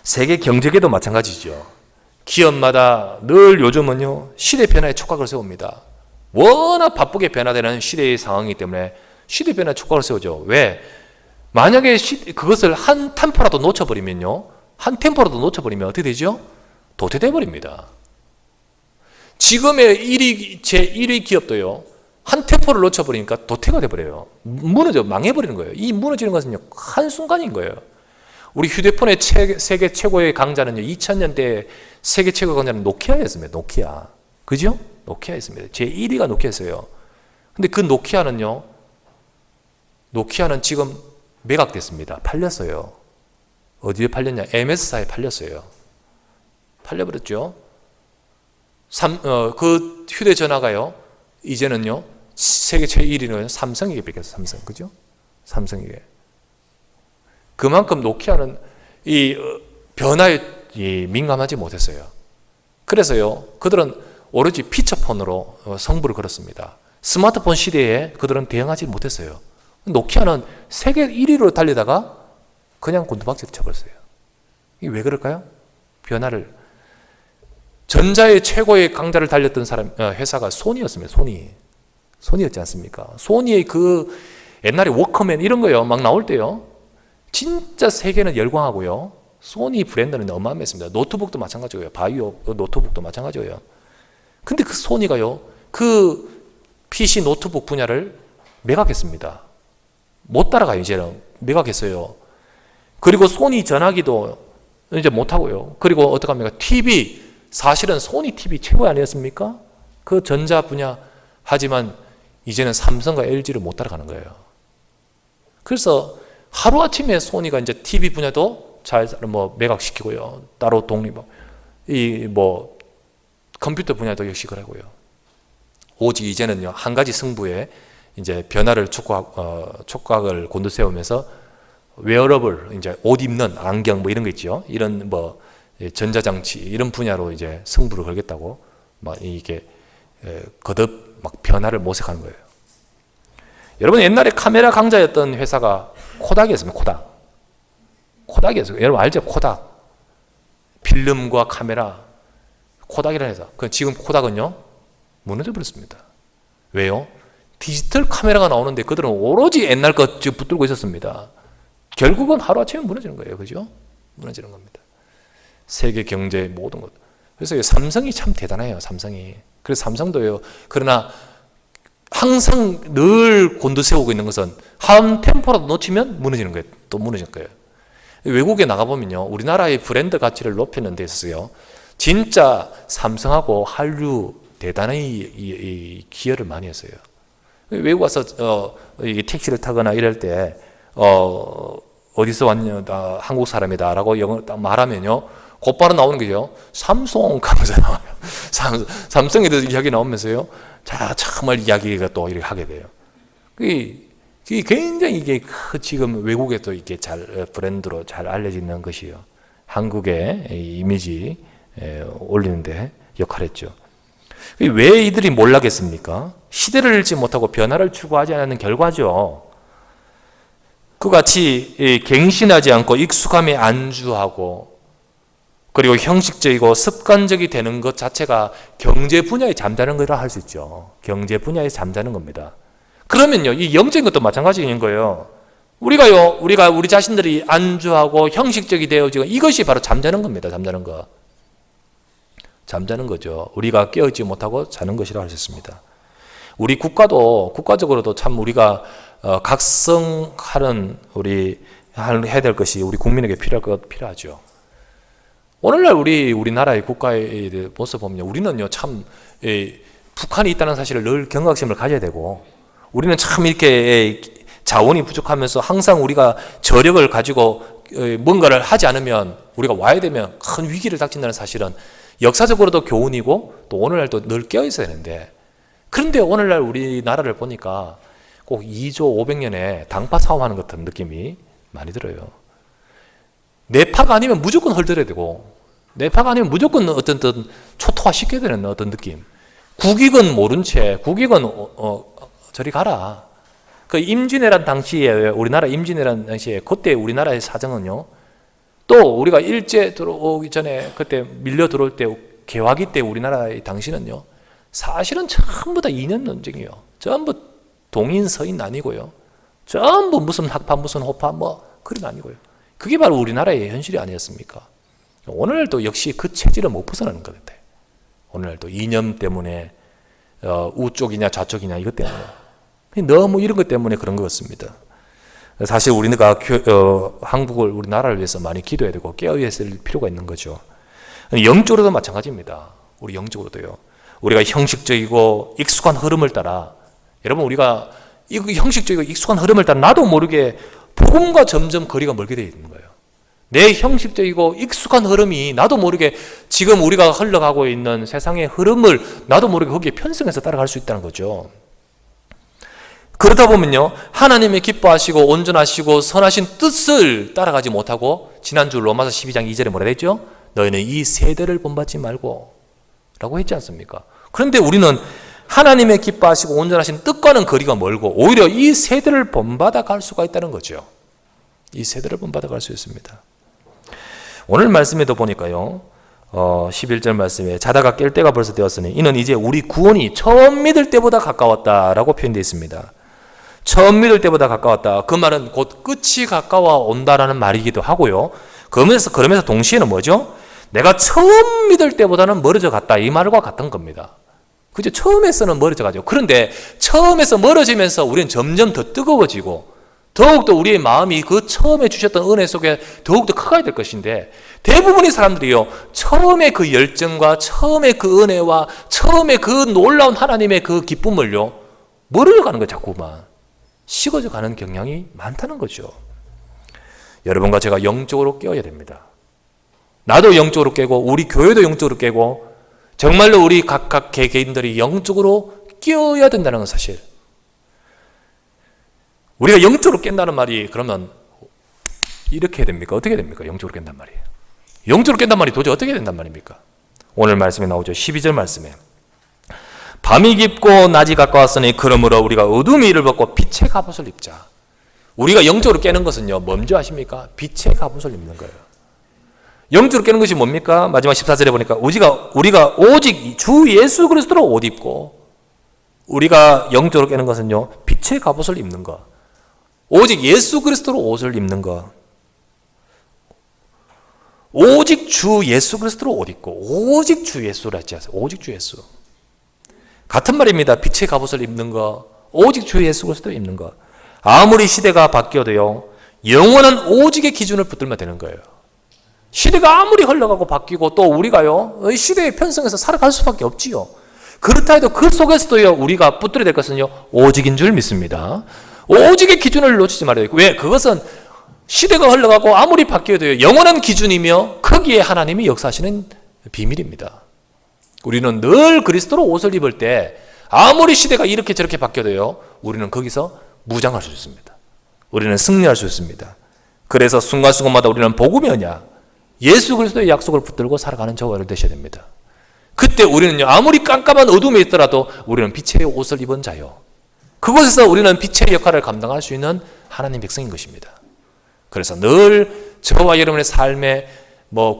세계 경제계도 마찬가지죠. 기업마다 늘 요즘은요 시대 변화에 촉각을 세웁니다. 워낙 바쁘게 변화되는 시대의 상황이기 때문에 시대 변화에 촉각을 세우죠. 왜? 만약에 그것을 한 템포라도 놓쳐버리면 어떻게 되죠? 도태돼 버립니다. 지금의 제 1위 기업도요, 한 템포를 놓쳐버리니까 도태가 돼버려요. 망해버리는 거예요. 이 무너지는 것은요 한순간인 거예요. 우리 휴대폰의 세계 최고의 강자는요, 2000년대 세계 최고 강자는 노키아였습니다. 노키아. 그죠? 노키아였습니다. 제 1위가 노키아였어요. 근데 그 노키아는 지금 매각됐습니다. 팔렸어요. 어디에 팔렸냐? MS사에 팔렸어요. 팔려버렸죠. 그 휴대전화가요, 이제는요, 세계 최1위는 삼성에게 뺏겼어요. 삼성. 그죠? 삼성에게. 그만큼 노키아는 이 변화에 민감하지 못했어요. 그래서요, 그들은 오로지 피처폰으로 승부를 걸었습니다. 스마트폰 시대에 그들은 대응하지 못했어요. 노키아는 세계 1위로 달리다가 그냥 곤두박질 쳐버렸어요. 이게 왜 그럴까요? 변화를. 전자의 최고의 강자를 달렸던 회사가 소니였습니다. 소니였지 않습니까? 소니의 그 옛날에 워크맨 이런 거요, 막 나올 때요, 진짜 세계는 열광하고요, 소니 브랜드는 어마어마했습니다. 노트북도 마찬가지고요, 바이오 노트북도 마찬가지고요. 근데 그 소니가요, 그 PC 노트북 분야를 매각했습니다. 못 따라가요. 이제는 매각했어요. 그리고 소니 전화기도 이제 못하고요. 그리고 어떡합니까? TV, 사실은 소니 TV 최고 아니었습니까? 그 전자 분야. 하지만 이제는 삼성과 LG를 못 따라가는 거예요. 그래서 하루아침에 소니가 이제 TV 분야도 잘 매각시키고요, 따로 독립, 컴퓨터 분야도 역시 그러고요. 오직 이제는요, 한 가지 승부에 이제 변화를 촉각을 곤두세우면서 웨어러블, 이제 옷 입는 안경 이런 거 있죠. 이런 전자장치 이런 분야로 이제 승부를 걸겠다고 이게 거듭 변화를 모색하는 거예요. 여러분, 옛날에 카메라 강자였던 회사가 코닥이었습니다. 코닥이었어요. 여러분 알죠? 코닥. 필름과 카메라. 코닥이라는 회사. 지금 코닥은요, 무너져 버렸습니다. 왜요? 디지털 카메라가 나오는데 그들은 오로지 옛날 것 붙들고 있었습니다. 결국은 하루아침에 무너지는 거예요. 그죠? 무너지는 겁니다. 세계 경제 모든 것. 그래서 삼성이 참 대단해요. 삼성이. 그래서 삼성도요. 그러나 항상 늘 곤두세우고 있는 것은 한 템포라도 놓치면 무너지는 거예요. 또 무너질 거예요. 외국에 나가보면요. 우리나라의 브랜드 가치를 높이는 데 있어서요. 진짜 삼성하고 한류 대단히 기여를 많이 했어요. 외국 와서 택시를 타거나 이럴 때 어디서 왔냐, 나 한국 사람이다 라고 영어 딱 말하면요, 곧바로 나오는 게죠. 삼성 하면서 나와요. 삼성에 대해서 이야기 나오면서요, 자, 정말 이야기가 또 이렇게 하게 돼요. 그게 굉장히 이게 지금 외국에도 이게 잘 브랜드로 잘 알려지는 것이요. 한국의 이미지 올리는데 역할했죠. 왜 이들이 몰락했습니까? 시대를 읽지 못하고 변화를 추구하지 않는 결과죠. 그같이 갱신하지 않고 익숙함에 안주하고 그리고 형식적이고 습관적이 되는 것 자체가 경제 분야에 잠자는 거라 할 수 있죠. 경제 분야에 잠자는 겁니다. 그러면요, 이 영적인 것도 마찬가지인 거예요. 우리가 우리 자신들이 안주하고 형식적이 되어지고 이것이 바로 잠자는 겁니다. 잠자는 거. 잠자는 거죠. 우리가 깨어있지 못하고 자는 것이라고 할 수 있습니다. 우리 국가적으로도 참 우리가 각성하는 해야 될 것이 우리 국민에게 필요하죠. 오늘날 우리나라의 국가의 모습 보면 우리는요, 참 북한이 있다는 사실을 늘 경각심을 가져야 되고, 우리는 참 이렇게 자원이 부족하면서 항상 우리가 저력을 가지고 뭔가를 하지 않으면 우리가 와야 되면 큰 위기를 닥친다는 사실은 역사적으로도 교훈이고 또 오늘날도 늘 깨어있어야 되는데, 그런데 오늘날 우리나라를 보니까 꼭 2조 500년에 당파 싸움하는 것 같은 느낌이 많이 들어요. 내 파가 아니면 무조건 헐들어야 되고, 내 파가 아니면 무조건 어떤 초토화 시켜야 되는 어떤 느낌. 국익은 모른 채, 국익은 저리 가라. 그 임진왜란 당시에, 우리나라 임진왜란 당시에 그때 우리나라의 사정은요, 또 우리가 일제 들어오기 전에 그때 밀려 들어올 때 개화기 때 우리나라의 당시는요, 사실은 전부 다 이념 논쟁이에요. 전부 동인 서인 아니고요, 전부 무슨 학파 무슨 호파 그런 아니고요. 그게 바로 우리나라의 현실이 아니었습니까? 오늘날도 역시 그 체질을 못 벗어나는 것 같아요. 오늘날도 이념 때문에 우쪽이냐 좌쪽이냐 이것 때문에 너무 이런 것 때문에 그런 것 같습니다. 사실 우리가 한국을 우리나라를 위해서 많이 기도해야 되고 깨어있을 필요가 있는 거죠. 영적으로도 마찬가지입니다. 우리 영적으로도요. 우리가 형식적이고 익숙한 흐름을 따라, 여러분 우리가 이 형식적이고 익숙한 흐름을 따라 나도 모르게 복음과 점점 거리가 멀게 되어 있는 거예요. 내 형식적이고 익숙한 흐름이 나도 모르게 지금 우리가 흘러가고 있는 세상의 흐름을 나도 모르게 거기에 편승해서 따라갈 수 있다는 거죠. 그러다 보면요, 하나님의 기뻐하시고 온전하시고 선하신 뜻을 따라가지 못하고, 지난주 로마서 12장 2절에 뭐라 했죠? 너희는 이 세대를 본받지 말고 라고 했지 않습니까? 그런데 우리는 하나님의 기뻐하시고 온전하신 뜻과는 거리가 멀고 오히려 이 세대를 본받아 갈 수가 있다는 거죠. 이 세대를 본받아 갈 수 있습니다. 오늘 말씀에도 보니까요, 11절 말씀에 자다가 깰 때가 벌써 되었으니 이는 이제 우리 구원이 처음 믿을 때보다 가까웠다라고 표현되어 있습니다. 처음 믿을 때보다 가까웠다. 그 말은 곧 끝이 가까워 온다라는 말이기도 하고요. 그러면서 동시에는 뭐죠? 내가 처음 믿을 때보다는 멀어져 갔다. 이 말과 같은 겁니다. 그죠? 처음에서는 멀어져 가죠. 그런데 처음에서 멀어지면서 우리는 점점 더 뜨거워지고 더욱더 우리의 마음이 그 처음에 주셨던 은혜 속에 더욱더 커가야 될 것인데, 대부분의 사람들이요, 처음에 그 열정과 처음에 그 은혜와 처음에 그 놀라운 하나님의 그 기쁨을요, 멀어져 가는 거예요. 자꾸만 식어져 가는 경향이 많다는 거죠. 여러분과 제가 영적으로 깨어야 됩니다. 나도 영적으로 깨고 우리 교회도 영적으로 깨고 정말로 우리 각각 개개인들이 영적으로 깨어야 된다는 건 사실. 우리가 영적으로 깬다는 말이 그러면 이렇게 해야 됩니까? 어떻게 됩니까? 영적으로 깬단 말이에요. 영적으로 깬단 말이 도대체 어떻게 된단 말입니까? 오늘 말씀에 나오죠. 12절 말씀에 밤이 깊고 낮이 가까웠으니 그러므로 우리가 어둠의 일을 벗고 빛의 갑옷을 입자. 우리가 영적으로 깨는 것은요, 뭔지 아십니까? 빛의 갑옷을 입는 거예요. 영적으로 깨는 것이 뭡니까? 마지막 14절에 보니까 우리가 오직 주 예수 그리스도로 옷 입고, 우리가 영적으로 깨는 것은요, 빛의 갑옷을 입는 것. 오직 예수 그리스도로 옷을 입는 것. 오직 주 예수 그리스도로 옷 입고, 오직 주 예수라 했지 않습니까? 오직 주 예수. 같은 말입니다. 빛의 갑옷을 입는 것, 오직 주 예수 그리스도를 입는 것. 아무리 시대가 바뀌어도요, 영원한 오직의 기준을 붙들면 되는 거예요. 시대가 아무리 흘러가고 바뀌고 또 우리가요, 시대에 편성해서 살아갈 수밖에 없지요. 그렇다 해도 그 속에서도요, 우리가 붙들어야 될 것은요, 오직인 줄 믿습니다. 오직의 기준을 놓치지 말아야 돼요. 왜? 그것은 시대가 흘러가고 아무리 바뀌어도요, 영원한 기준이며 거기에 하나님이 역사하시는 비밀입니다. 우리는 늘 그리스도로 옷을 입을 때 아무리 시대가 이렇게 저렇게 바뀌어도요, 우리는 거기서 무장할 수 있습니다. 우리는 승리할 수 있습니다. 그래서 순간순간마다 우리는 복음이 뭐냐? 예수 그리스도의 약속을 붙들고 살아가는 저와 여러분 되셔야 됩니다. 그때 우리는요, 아무리 깜깜한 어둠에 있더라도 우리는 빛의 옷을 입은 자요, 그곳에서 우리는 빛의 역할을 감당할 수 있는 하나님 백성인 것입니다. 그래서 늘 저와 여러분의 삶의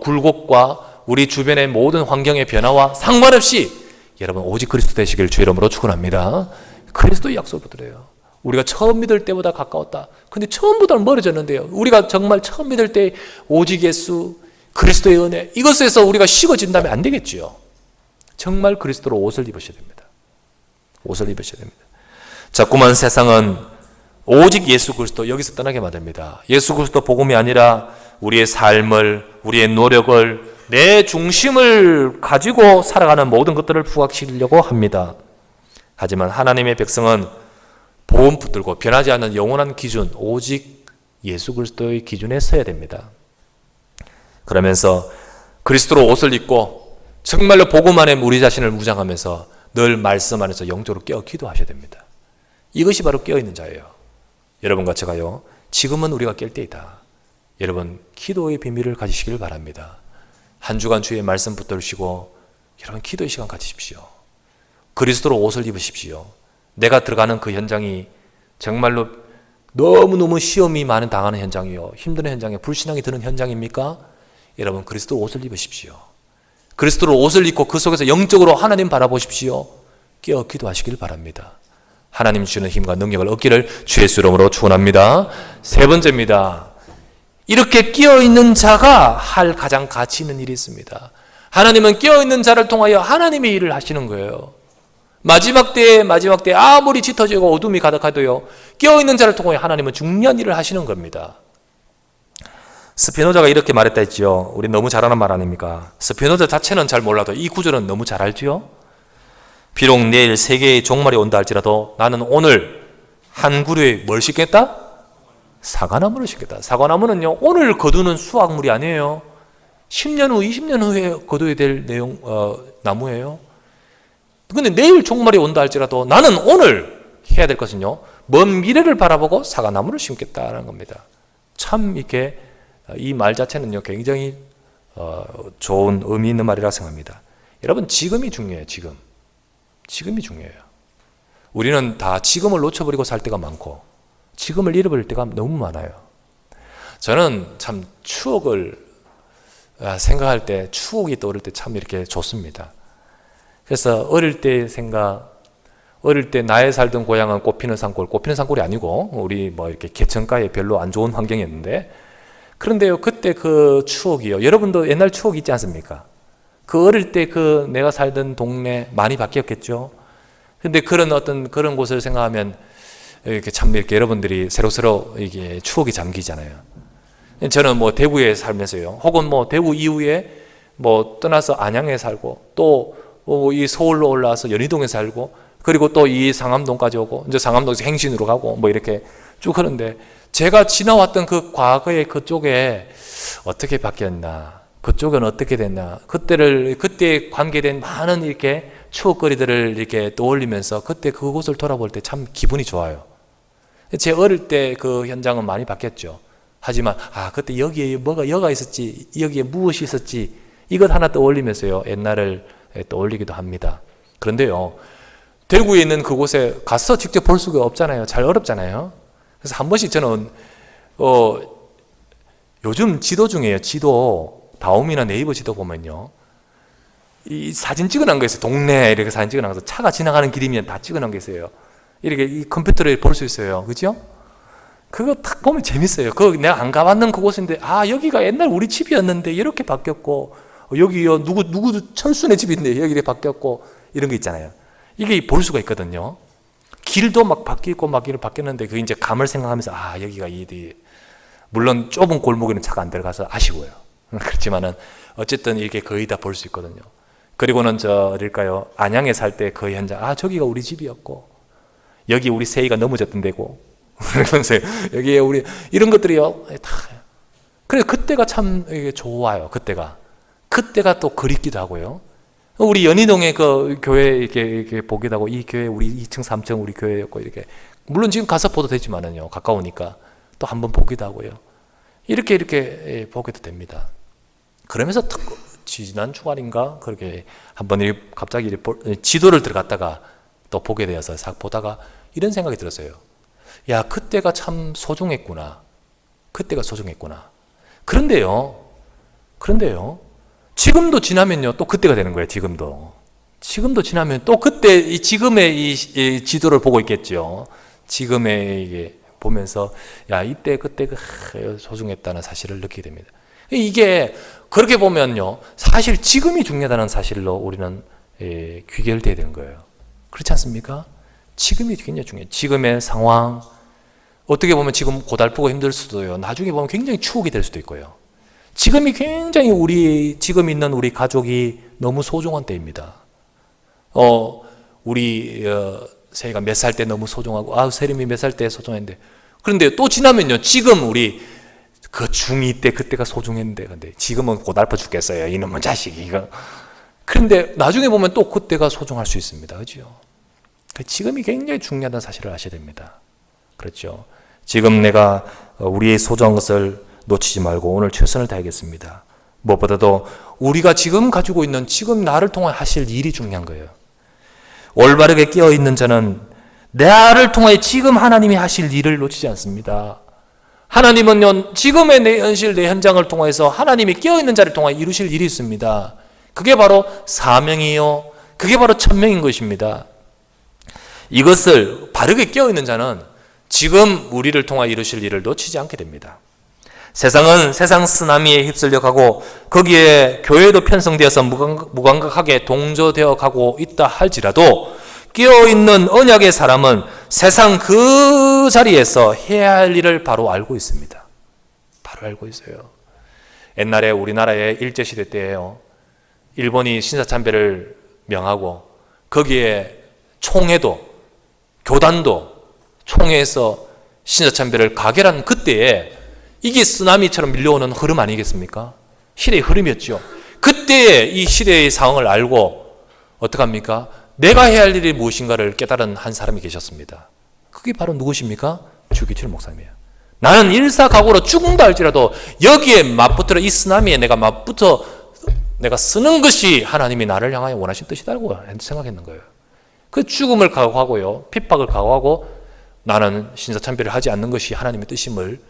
굴곡과 우리 주변의 모든 환경의 변화와 상관없이 여러분 오직 그리스도 되시길 주 이름으로 축원합니다. 그리스도의 약속을 붙들어요. 우리가 처음 믿을 때보다 가까웠다. 근데 처음보다는 멀어졌는데요, 우리가 정말 처음 믿을 때 오직 예수 그리스도의 은혜, 이것에서 우리가 식어진다면 안 되겠지요. 정말 그리스도로 옷을 입으셔야 됩니다. 옷을 입으셔야 됩니다. 자꾸만 세상은 오직 예수 그리스도, 여기서 떠나게 만듭니다. 예수 그리스도 복음이 아니라 우리의 삶을, 우리의 노력을, 내 중심을 가지고 살아가는 모든 것들을 부각시키려고 합니다. 하지만 하나님의 백성은 복음 붙들고 변하지 않는 영원한 기준, 오직 예수 그리스도의 기준에 서야 됩니다. 그러면서 그리스도로 옷을 입고 정말로 복음 안에 우리 자신을 무장하면서 늘 말씀 안에서 영적으로 깨어 기도하셔야 됩니다. 이것이 바로 깨어있는 자예요. 여러분과 제가요, 지금은 우리가 깰 때이다. 여러분 기도의 비밀을 가지시길 바랍니다. 한 주간 주의 말씀 붙들으시고 여러분 기도의 시간 가지십시오. 그리스도로 옷을 입으십시오. 내가 들어가는 그 현장이 정말로 너무너무 시험이 많은 당하는 현장이요, 힘든 현장에 불신앙이 드는 현장입니까? 여러분 그리스도 옷을 입으십시오. 그리스도로 옷을 입고 그 속에서 영적으로 하나님 바라보십시오. 깨어 기도하시길 바랍니다. 하나님 주시는 힘과 능력을 얻기를 주의 이름으로 축원합니다. 세 번째입니다. 이렇게 깨어있는 자가 할 가장 가치 있는 일이 있습니다. 하나님은 깨어있는 자를 통하여 하나님의 일을 하시는 거예요. 마지막 때에 아무리 짙어지고 어둠이 가득하도요, 깨어있는 자를 통하여 하나님은 중요한 일을 하시는 겁니다. 스피노자가 이렇게 말했다 했지요. 우리 너무 잘하는 말 아닙니까? 스피노자 자체는 잘 몰라도 이 구절은 너무 잘 알지요. 비록 내일 세계의 종말이 온다 할지라도 나는 오늘 한 그루에 뭘 심겠다? 사과나무를 심겠다. 사과나무는요, 오늘 거두는 수확물이 아니에요. 10년 후, 20년 후에 거둬야 될 나무예요. 근데 내일 종말이 온다 할지라도 나는 오늘 해야 될 것은요, 먼 미래를 바라보고 사과나무를 심겠다는 겁니다. 참 이렇게 이 말 자체는요, 굉장히 좋은 의미 있는 말이라고 생각합니다. 여러분 지금이 중요해요. 지금이 중요해요. 우리는 다 지금을 놓쳐버리고 살 때가 많고 지금을 잃어버릴 때가 너무 많아요. 저는 참 추억을 생각할 때, 추억이 떠오를 때 참 이렇게 좋습니다. 그래서 어릴 때 나의 살던 고향은 꽃피는 산골이 아니고 우리 이렇게 개천가에 별로 안 좋은 환경이었는데, 그런데요, 그때 그 추억이요, 여러분도 옛날 추억 있지 않습니까? 그 어릴 때 내가 살던 동네 많이 바뀌었겠죠. 근데 그런 곳을 생각하면 이렇게 여러분들이 새록새록 이게 추억이 잠기잖아요. 저는 대구에 살면서요, 혹은 대구 이후에 떠나서 안양에 살고, 또 이 서울로 올라와서 연희동에 살고, 그리고 또 이 상암동까지 오고, 이제 상암동에서 행신으로 가고 이렇게 쭉 하는데, 제가 지나왔던 그 과거의 그쪽에 어떻게 바뀌었나, 그쪽은 어떻게 됐나, 그때 관계된 많은 이렇게 추억거리들을 이렇게 떠올리면서 그때 그곳을 돌아볼 때 참 기분이 좋아요. 제 어릴 때 그 현장은 많이 바뀌었죠. 하지만 그때 여기에 여가 있었지, 여기에 무엇이 있었지, 이것 하나 떠올리면서요, 옛날을 떠올리기도 합니다. 그런데요, 대구에 있는 그곳에 가서 직접 볼 수가 없잖아요. 잘 어렵잖아요. 그래서 한 번씩 저는 요즘 지도 중에요. 지도 다음이나 네이버 지도 보면요, 이 사진 찍어놓은 거 있어요. 동네 이렇게 사진 찍어놔서 차가 지나가는 길이면 다 찍어놓은 게 있어요. 이렇게 이 컴퓨터를 볼 수 있어요. 그죠? 그거 딱 보면 재밌어요. 내가 안 가봤는 그곳인데, 아, 여기가 옛날 우리 집이었는데 이렇게 바뀌었고, 여기요 누구 철수네 집인데 여기 이렇게 바뀌었고, 이런 거 있잖아요. 이게 볼 수가 있거든요. 길도 막 바뀌고 막 이렇게 바뀌었는데, 그 이제 감을 생각하면서, 아, 여기가 물론 좁은 골목에는 차가 안 들어가서 아쉬워요. 그렇지만은 어쨌든 이렇게 거의 다 볼 수 있거든요. 그리고는 어딜까요? 안양에 살 때 거의 현장, 아, 저기가 우리 집이었고, 여기 우리 세이가 넘어졌던 데고, 그러면서 여기에 우리 이런 것들이요 다. 그래, 그때가 참 좋아요. 그때가 또 그립기도 하고요. 우리 연희동에 그 교회 이렇게 보기도 하고, 이 교회 우리 2층 3층 우리 교회였고, 이렇게 물론 지금 가서 보도 되지만은요, 가까우니까 또 한번 보기도 하고요. 이렇게 보게도 됩니다. 그러면서 지난 주말인가 그렇게 한번 갑자기 지도를 들어갔다가 또 보게 되어서 싹 보다가 이런 생각이 들었어요. 야, 그때가 참 소중했구나. 그런데요, 지금도 지나면요, 또 그때가 되는 거예요. 지금도 지나면 또 그때 지금의 이 지도를 보고 있겠죠. 지금의 이게 보면서, 야, 이때 그때가 소중했다는 사실을 느끼게 됩니다. 이게 그렇게 보면요, 사실 지금이 중요하다는 사실로 우리는 귀결돼야 되는 거예요. 그렇지 않습니까? 지금이 굉장히 중요해요. 지금의 상황, 어떻게 보면 지금 고달프고 힘들 수도요, 나중에 보면 굉장히 추억이 될 수도 있고요. 지금이 굉장히 지금 있는 우리 가족이 너무 소중한 때입니다. 우리 세이가 몇 살 때 너무 소중하고, 아, 세림이 몇 살 때 소중했는데, 그런데 또 지나면요, 지금 우리 그 중2 때 그때가 소중했는데, 근데 지금은 고달퍼 죽겠어요, 이놈의 자식이. 그런데 나중에 보면 또 그때가 소중할 수 있습니다. 그죠? 지금이 굉장히 중요하다는 사실을 아셔야 됩니다. 그렇죠? 지금 내가 우리의 소중한 것을 놓치지 말고 오늘 최선을 다하겠습니다. 무엇보다도 우리가 지금 가지고 있는, 지금 나를 통해 하실 일이 중요한 거예요. 올바르게 깨어있는 자는 나를 통해 지금 하나님이 하실 일을 놓치지 않습니다. 하나님은요, 지금의 내 현실, 내 현장을 통해서 하나님이 깨어있는 자를 통해 이루실 일이 있습니다. 그게 바로 사명이요, 그게 바로 천명인 것입니다. 이것을 바르게 깨어있는 자는 지금 우리를 통해 이루실 일을 놓치지 않게 됩니다. 세상은 세상 쓰나미에 휩쓸려 가고, 거기에 교회도 편성되어서 무감각하게 동조되어 가고 있다 할지라도, 깨어있는 언약의 사람은 세상 그 자리에서 해야 할 일을 바로 알고 있습니다. 바로 알고 있어요. 옛날에 우리나라의 일제시대 때에요, 일본이 신사참배를 명하고 거기에 총회도, 교단도 총회에서 신사참배를 가결한 그때에 이게 쓰나미처럼 밀려오는 흐름 아니겠습니까? 시대의 흐름이었죠. 그때에 이 시대의 상황을 알고 어떡합니까? 내가 해야 할 일이 무엇인가를 깨달은 한 사람이 계셨습니다. 그게 바로 누구십니까? 주기철 목사님이에요. 나는 일사각오로 죽는다 할지라도 여기에 맞붙들어, 이 쓰나미에 내가 쓰는 것이 하나님이 나를 향하여 원하신 뜻이다고 생각했는 거예요. 그 죽음을 각오하고요, 핍박을 각오하고 나는 신사참배를 하지 않는 것이 하나님의 뜻임을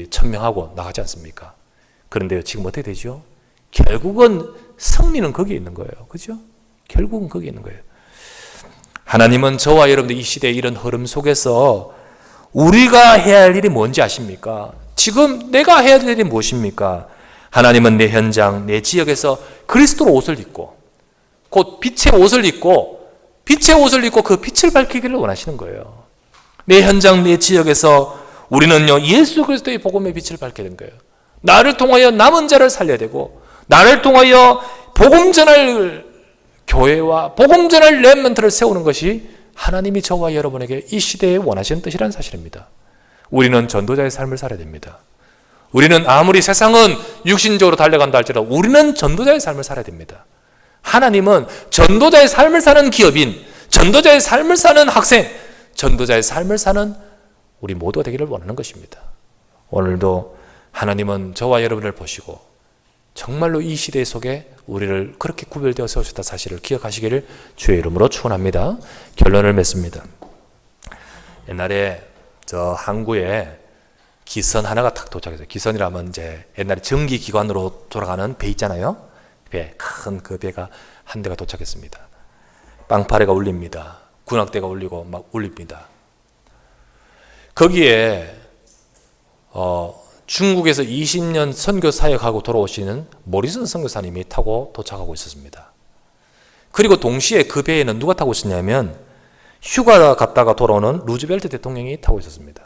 천명하고 나가지 않습니까? 그런데 지금 어떻게 되죠? 결국은 승리는 거기에 있는 거예요. 그죠? 결국은 거기에 있는 거예요. 하나님은 저와 여러분들 이 시대의 이런 흐름 속에서 우리가 해야 할 일이 뭔지 아십니까? 지금 내가 해야 할 일이 무엇입니까? 하나님은 내 현장, 내 지역에서 그리스도로 옷을 입고, 곧 빛의 옷을 입고 그 빛을 밝히기를 원하시는 거예요. 내 현장, 내 지역에서 우리는요, 예수 그리스도의 복음의 빛을 밝게 된 거예요. 나를 통하여 남은 자를 살려야 되고, 나를 통하여 복음 전할 교회와 복음 전할 렘넌트를 세우는 것이 하나님이 저와 여러분에게 이 시대에 원하시는 뜻이라는 사실입니다. 우리는 전도자의 삶을 살아야 됩니다. 우리는 아무리 세상은 육신적으로 달려간다 할지라도 우리는 전도자의 삶을 살아야 됩니다. 하나님은 전도자의 삶을 사는 기업인, 전도자의 삶을 사는 학생, 전도자의 삶을 사는 우리 모두가 되기를 원하는 것입니다. 오늘도 하나님은 저와 여러분을 보시고 정말로 이 시대 속에 우리를 그렇게 구별되어 세우셨다 사실을 기억하시기를 주의 이름으로 축원합니다. 결론을 맺습니다. 옛날에 저 항구에 기선 하나가 탁 도착했어요. 기선이라면 이제 옛날에 전기기관으로 돌아가는 배 있잖아요. 배, 큰 그 배가 한 대가 도착했습니다. 빵파레가 울립니다. 군악대가 울리고 막 울립니다. 거기에 중국에서 20년 선교 사역하고 돌아오시는 모리슨 선교사님이 타고 도착하고 있었습니다. 그리고 동시에 그 배에는 누가 타고 있었냐면 휴가 갔다가 돌아오는 루즈벨트 대통령이 타고 있었습니다.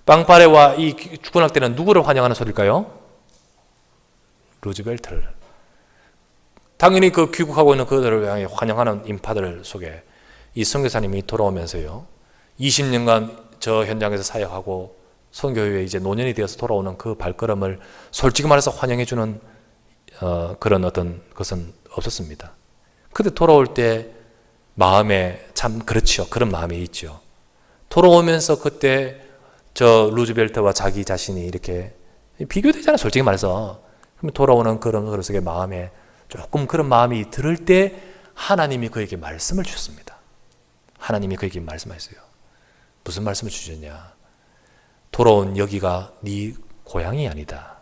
빵파레와 이 군악대는 누구를 환영하는 소리일까요? 루즈벨트를. 당연히 그 귀국하고 있는 그들을 향해 환영하는 인파들 속에 이 선교사님이 돌아오면서요, 20년간 저 현장에서 사역하고 선교회에 이제 노년이 되어서 돌아오는 그 발걸음을 솔직히 말해서 환영해주는 그런 어떤 것은 없었습니다. 근데 돌아올 때 마음에 참 그렇죠. 그런 마음이 있죠. 돌아오면서 그때 저 루즈벨트와 자기 자신이 이렇게 비교되잖아요. 솔직히 말해서. 그러면 돌아오는 그런 속에 마음에 조금 그런 마음이 들을 때 하나님이 그에게 말씀을 주셨습니다. 하나님이 그에게 말씀하셨어요. 무슨 말씀을 주셨냐? 돌아온 여기가 네 고향이 아니다.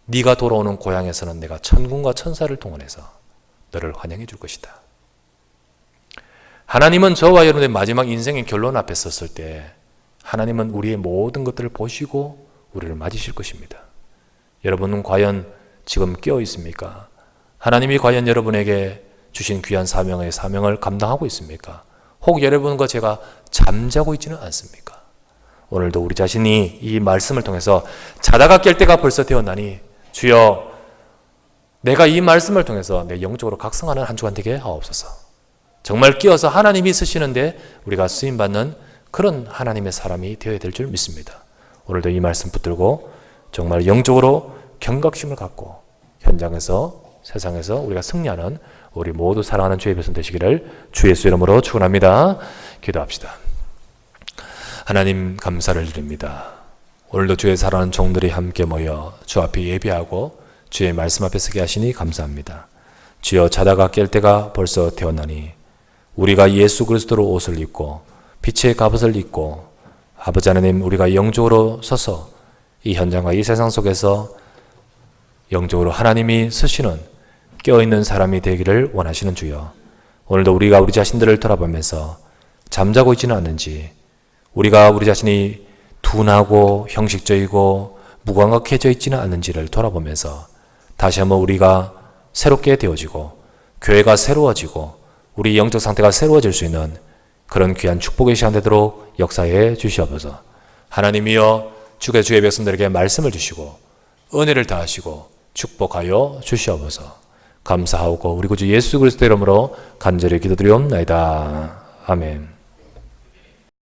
네가 돌아오는 고향에서는 내가 천군과 천사를 동원해서 너를 환영해 줄 것이다. 하나님은 저와 여러분의 마지막 인생의 결론 앞에 섰을 때 하나님은 우리의 모든 것들을 보시고 우리를 맞으실 것입니다. 여러분은 과연 지금 깨어 있습니까? 하나님이 과연 여러분에게 주신 귀한 사명을 감당하고 있습니까? 혹 여러분과 제가 잠자고 있지는 않습니까? 오늘도 우리 자신이 이 말씀을 통해서 자다가 깰 때가 벌써 되었나니 주여 내가 이 말씀을 통해서 내 영적으로 각성하는 한 주간 되게 하옵소서. 정말 깨어서 하나님이 쓰시는데 우리가 쓰임받는 그런 하나님의 사람이 되어야 될 줄 믿습니다. 오늘도 이 말씀 붙들고 정말 영적으로 경각심을 갖고 현장에서 세상에서 우리가 승리하는 우리 모두 사랑하는 주의 백성 되시기를 주 예수 이름으로 축원합니다. 기도합시다. 하나님 감사를 드립니다. 오늘도 주의 사랑하는 종들이 함께 모여 주 앞에 예배하고 주의 말씀 앞에 서게 하시니 감사합니다. 주여 자다가 깰 때가 벌써 되었나니 우리가 예수 그리스도로 옷을 입고 빛의 갑옷을 입고 아버지 하나님 우리가 영적으로 서서 이 현장과 이 세상 속에서 영적으로 하나님이 쓰시는 깨어있는 사람이 되기를 원하시는 주여, 오늘도 우리가 우리 자신들을 돌아보면서 잠자고 있지는 않는지, 우리가 우리 자신이 둔하고 형식적이고 무감각해져 있지는 않는지를 돌아보면서 다시 한번 우리가 새롭게 되어지고 교회가 새로워지고 우리 영적 상태가 새로워질 수 있는 그런 귀한 축복의 시간 되도록 역사해 주시옵소서. 하나님이여 주의 백성들에게 말씀을 주시고 은혜를 다하시고 축복하여 주시옵소서. 감사하고 우리 구주 예수 그리스도 이름으로 간절히 기도드리옵나이다. 아멘.